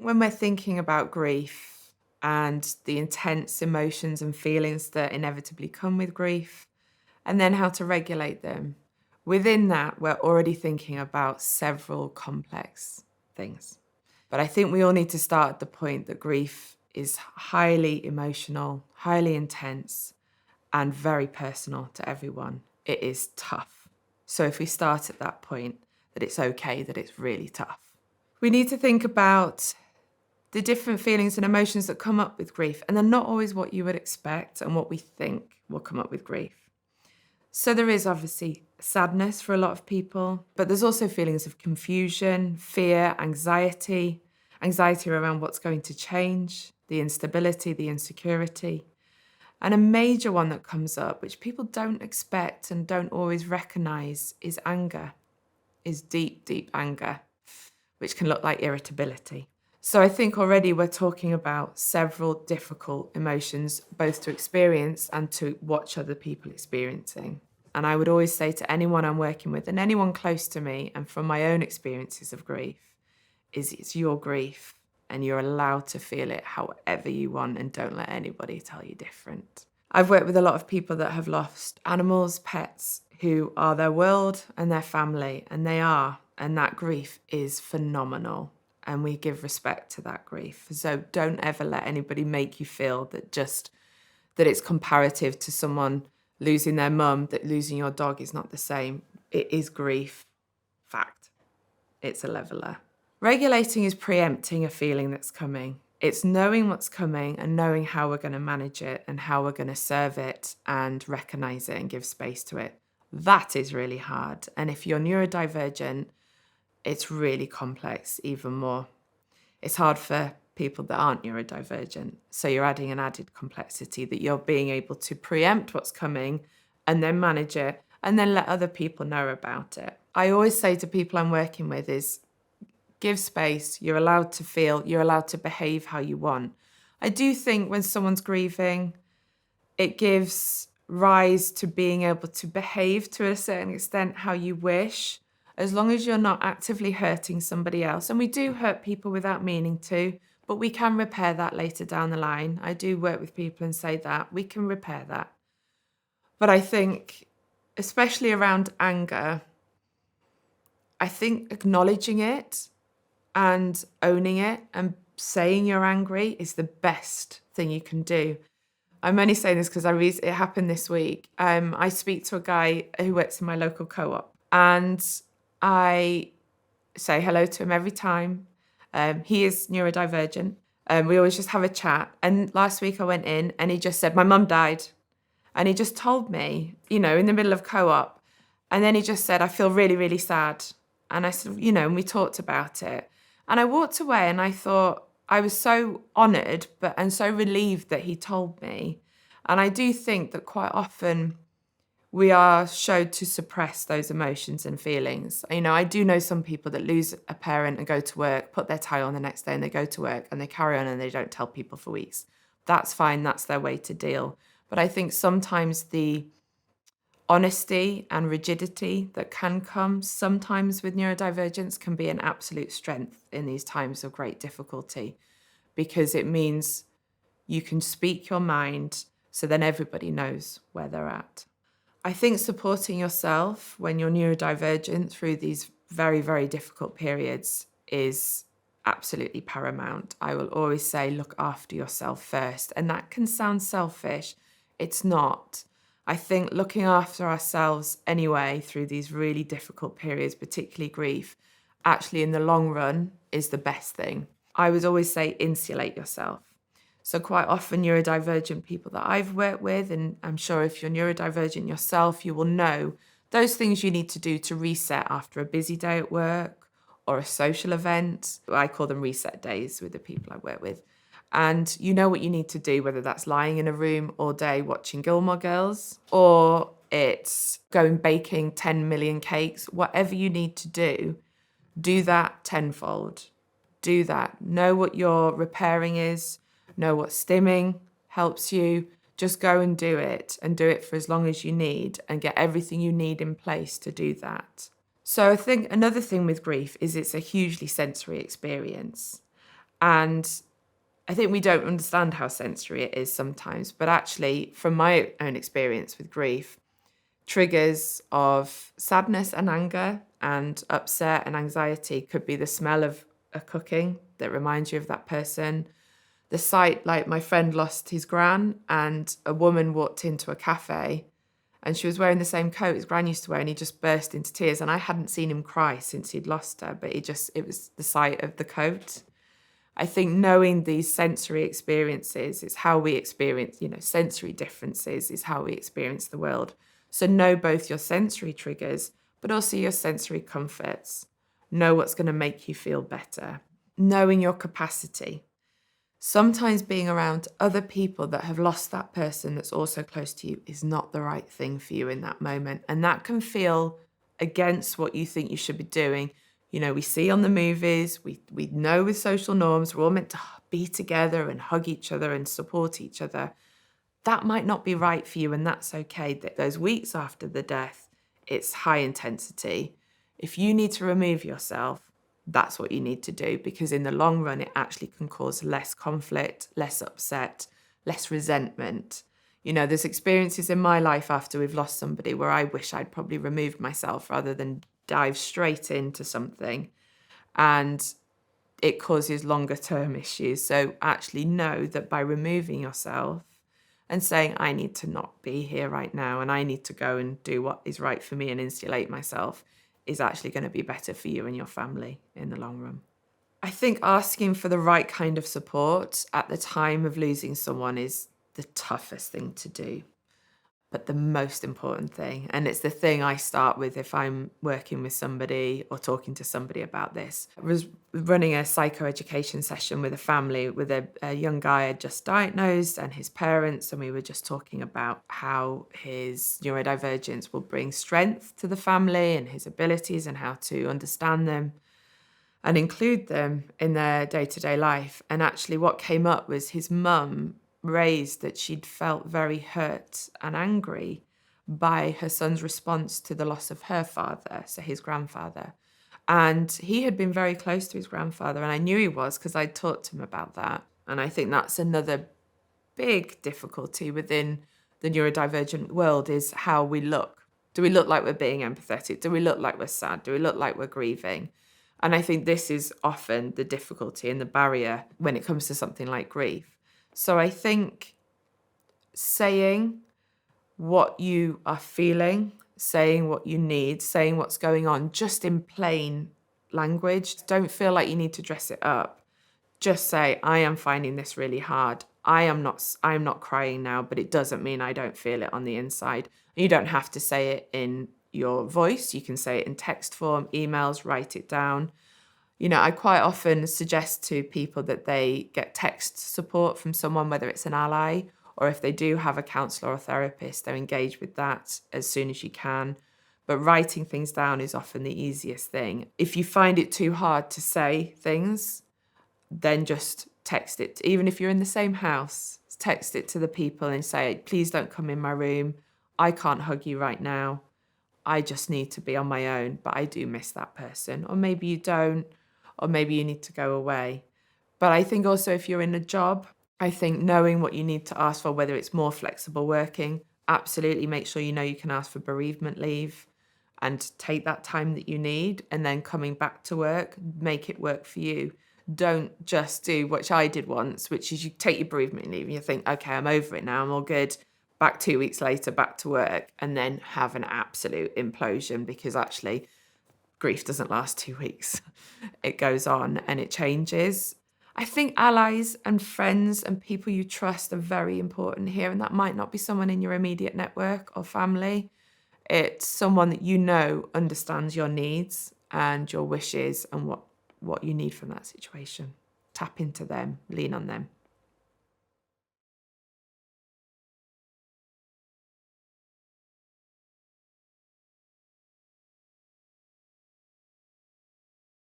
when we're thinking about grief and the intense emotions and feelings that inevitably come with grief, and then how to regulate them, within that, we're already thinking about several complex things. But I think we all need to start at the point that grief is highly emotional, highly intense, and very personal to everyone. It is tough. So if we start at that point, that it's okay, that it's really tough. We need to think about the different feelings and emotions that come up with grief, and they're not always what you would expect and what we think will come up with grief. So there is obviously sadness for a lot of people, but there's also feelings of confusion, fear, anxiety around what's going to change, the instability, the insecurity. And a major one that comes up, which people don't expect and don't always recognize, is anger, is deep, deep anger, which can look like irritability. So I think already we're talking about several difficult emotions, both to experience and to watch other people experiencing. And I would always say to anyone I'm working with and anyone close to me, and from my own experiences of grief, is it's your grief and you're allowed to feel it however you want and don't let anybody tell you different. I've worked with a lot of people that have lost animals, pets, who are their world and their family, and that grief is phenomenal. And we give respect to that grief. So don't ever let anybody make you feel that it's comparative to someone losing their mum, that losing your dog is not the same. It is grief. Fact. It's a leveler. Regulating is preempting a feeling that's coming. It's knowing what's coming and knowing how we're going to manage it and how we're going to serve it and recognize it and give space to it. That is really hard. And if you're neurodivergent, it's really complex, even more. It's hard for people that aren't neurodivergent. So you're adding an added complexity that you're being able to preempt what's coming and then manage it and then let other people know about it. I always say to people I'm working with is give space. You're allowed to feel, you're allowed to behave how you want. I do think when someone's grieving, it gives rise to being able to behave to a certain extent how you wish, as long as you're not actively hurting somebody else. And we do hurt people without meaning to, but we can repair that later down the line. I do work with people and say that we can repair that. But I think, especially around anger, I think acknowledging it and owning it and saying you're angry is the best thing you can do. I'm only saying this because it happened this week. I speak to a guy who works in my local co-op, and I say hello to him every time. He is neurodivergent. We always just have a chat. And last week I went in and he just said, my mum died. And he just told me, in the middle of co-op. And then he just said, I feel really, really sad. And I said, and we talked about it. And I walked away and I thought, I was so honoured and so relieved that he told me. And I do think that quite often we are showed to suppress those emotions and feelings. I do know some people that lose a parent and go to work, put their tie on the next day and they go to work and they carry on and they don't tell people for weeks. That's fine. That's their way to deal. But I think sometimes the honesty and rigidity that can come sometimes with neurodivergence can be an absolute strength in these times of great difficulty, because it means you can speak your mind so then everybody knows where they're at. I think supporting yourself when you're neurodivergent through these very, very difficult periods is absolutely paramount. I will always say, look after yourself first. And that can sound selfish. It's not. I think looking after ourselves anyway through these really difficult periods, particularly grief, actually in the long run is the best thing. I would always say insulate yourself. So quite often neurodivergent people that I've worked with, and I'm sure if you're neurodivergent yourself, you will know those things you need to do to reset after a busy day at work or a social event. I call them reset days with the people I work with. And you know what you need to do, whether that's lying in a room all day watching Gilmore Girls or it's going baking 10 million cakes. Whatever you need to do that tenfold. Do that. Know what your repairing is. Know what stimming helps you. Just go and do it for as long as you need and get everything you need in place to do that. So I think another thing with grief is it's a hugely sensory experience. And I think we don't understand how sensory it is sometimes, but actually, from my own experience with grief, triggers of sadness and anger and upset and anxiety could be the smell of a cooking that reminds you of that person. The sight, like my friend lost his gran and a woman walked into a cafe and she was wearing the same coat his gran used to wear and he just burst into tears. And I hadn't seen him cry since he'd lost her, but it was the sight of the coat. I think knowing these sensory experiences is how we experience, sensory differences is how we experience the world. So know both your sensory triggers, but also your sensory comforts. Know what's going to make you feel better. Knowing your capacity. Sometimes being around other people that have lost that person that's also close to you is not the right thing for you in that moment. And that can feel against what you think you should be doing. We see on the movies, we know with social norms, we're all meant to be together and hug each other and support each other. That might not be right for you, and that's okay. Those weeks after the death, it's high intensity. If you need to remove yourself, that's what you need to do, because in the long run, it actually can cause less conflict, less upset, less resentment. There's experiences in my life after we've lost somebody where I wish I'd probably removed myself rather than dive straight into something, and it causes longer term issues. So actually know that by removing yourself and saying, I need to not be here right now and I need to go and do what is right for me and insulate myself, is actually going to be better for you and your family in the long run. I think asking for the right kind of support at the time of losing someone is the toughest thing to do, but the most important thing. And it's the thing I start with if I'm working with somebody or talking to somebody about this. I was running a psychoeducation session with a family with a young guy I had just diagnosed and his parents, and we were just talking about how his neurodivergence will bring strength to the family and his abilities and how to understand them and include them in their day-to-day life. And actually what came up was his mum raised that she'd felt very hurt and angry by her son's response to the loss of her father, so his grandfather. And he had been very close to his grandfather, and I knew he was because I'd talked to him about that. And I think that's another big difficulty within the neurodivergent world, is how we look. Do we look like we're being empathetic? Do we look like we're sad? Do we look like we're grieving? And I think this is often the difficulty and the barrier when it comes to something like grief. So I think saying what you are feeling, saying what you need, saying what's going on, just in plain language. Don't feel like you need to dress it up. Just say, I am finding this really hard. I am not crying now, but it doesn't mean I don't feel it on the inside. You don't have to say it in your voice. You can say it in text form, emails, write it down. I quite often suggest to people that they get text support from someone, whether it's an ally or if they do have a counsellor or therapist, they're engaged with that as soon as you can. But writing things down is often the easiest thing. If you find it too hard to say things, then just text it. Even if you're in the same house, text it to the people and say, please don't come in my room. I can't hug you right now. I just need to be on my own, but I do miss that person. Or maybe you don't, or maybe you need to go away. But I think also if you're in a job, I think knowing what you need to ask for, whether it's more flexible working, absolutely make sure you know you can ask for bereavement leave and take that time that you need, and then coming back to work, make it work for you. Don't just do, which I did once, which is you take your bereavement leave and you think, okay, I'm over it now, I'm all good. Back 2 weeks later, back to work, and then have an absolute implosion, because actually grief doesn't last 2 weeks. It goes on and it changes. I think allies and friends and people you trust are very important here, and that might not be someone in your immediate network or family. It's someone that you know understands your needs and your wishes and what you need from that situation. Tap into them, lean on them.